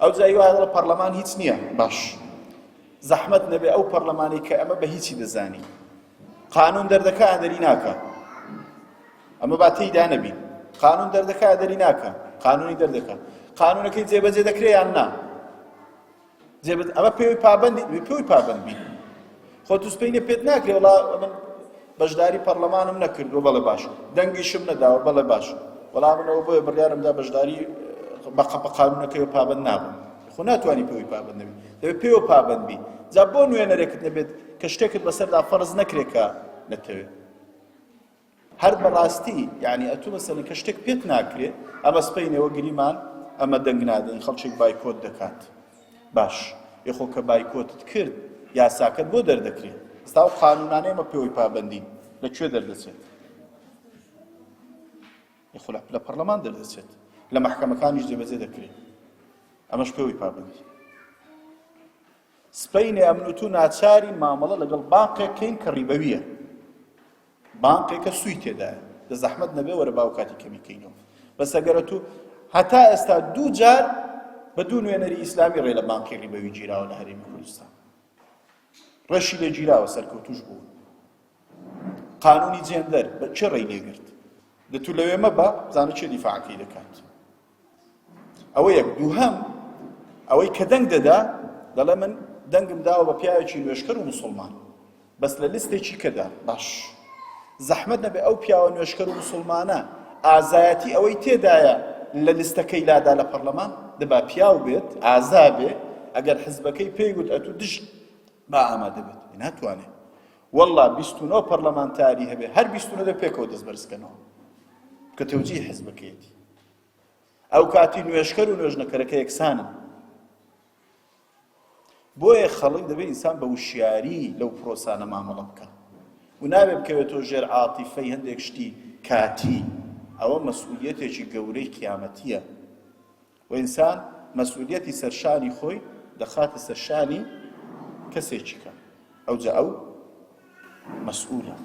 ئەو جایی وایە لە پەرلەمان هیچ نییە باش زەحمەت نەبێ ئەو پەرلەمانی کە ئەمە بە هیچی دەزانی قانون دەردەکە ئادەری ناکە ئەمە با تێیدا نەبین قانون دەردەکە ئادەری ناکە قانونی دەردەکە قانونەکەی جێبەجێ دەکرێ یان نا ئەمە پێوی پابەند بین خۆ تووسپەینە پێت ناکرێ وڵا من بەشداری پەرلەمانم نەکردووە بەڵێ باش دەنگیشم نەداوە بەڵێ باش وەڵا منەوە بۆیە بڕیارمدا بەشداری بە قانونەکەیەوە پابەند نابم خۆ ناتوانی پێوی پابەند نەبی دەبێت پێوە پابەند بی جا بۆ نوێنەرێکت نەبێت کە شتێکت بەسەردا فەرز نەکرێکە نەتەوێت هەر بەڕاستی یعنی ئەتوو مەسەلەن کە شتێک پێت ناکرێت ئەمە سپەینەوە گریمان ئەمە دەنگ نادەین خەڵکێک بایکۆت دەکات باش یخۆ کە بایکۆتت کرد یاساکەت بۆ دەردەکرێت ئێستا ئەو قانونانەی ئەمە پێوەی پابەندی لەکوێ دەردەچێت یخۆ لە پەرلەمان دەردەچێت لە مەحکەمەکانیش جێبەجێ دەکرێت ئەمەش پێوەی پابەندی سپەینێ ئەمنوتوو ناچاری مامەڵە لەگەڵ بانقێکین کە ڕیبەویە بانقێکە سووی تێدایە دە زەحمەت نەبێ وەرە باو کاتی کەمیکەینەوە بەس ئەگەرە تو هەتا ئێستا دوو جار بە دوو نوێنەری ئیسلامی ڕێ لە بانقی ڕیبەوی گیراوە لە هەرێمی کوردستان ڕەشی لێ گیراوە سەرکەوتوش بوو قانونی جێندەر بە چه ڕێی لێگرت دەتوو لەوێ مەبە بزانە چێ دیفاعەکەی دەکات ئەوە یەک دووهەم ئەوەی کە دەنگ دەدا دەڵێ من دەنگم داوە بە پیاوێکی نوێشکەر و موسڵمان بەس لە لیستێکی کەدا باش زەحمەت نەبێ ئەو پیاوە نوێشکەر و موسڵمانە ئازایەتی ئەوەی تێدایە لە لیستەکەی لادا لە پەرلەمان دەبا پیاو بێت ئازا بێ ئەگەر حزبەکەی پێی گوت ئەتوو دش با ئامادە بێت ناتوانێت وەڵڵا 29 پەرلەمانتاری هەبێ هەر 29 دە پێکەوە دەست بەرزکەنەوە کە تەوجیه حزبەکەیەتی ئەو کاتی نوێشکەر و نوێژنەکەرەکە یەکسانن بۆیە خەڵک دەبێت ئینسان بە وشیاری لەو پرۆسانە مامەڵە بکە و نابێت بکەوێتەوە ژێر عاتیفەی هەندێک شتی کاتی ئەوە مەسئولیەتێکی گەورەی قیامەتیە و ئینسان مەسئولیەتی سەرشانی خۆی دەخاتە سەرشانی کەسێکی کە ئەوجا ئەو مەسئولە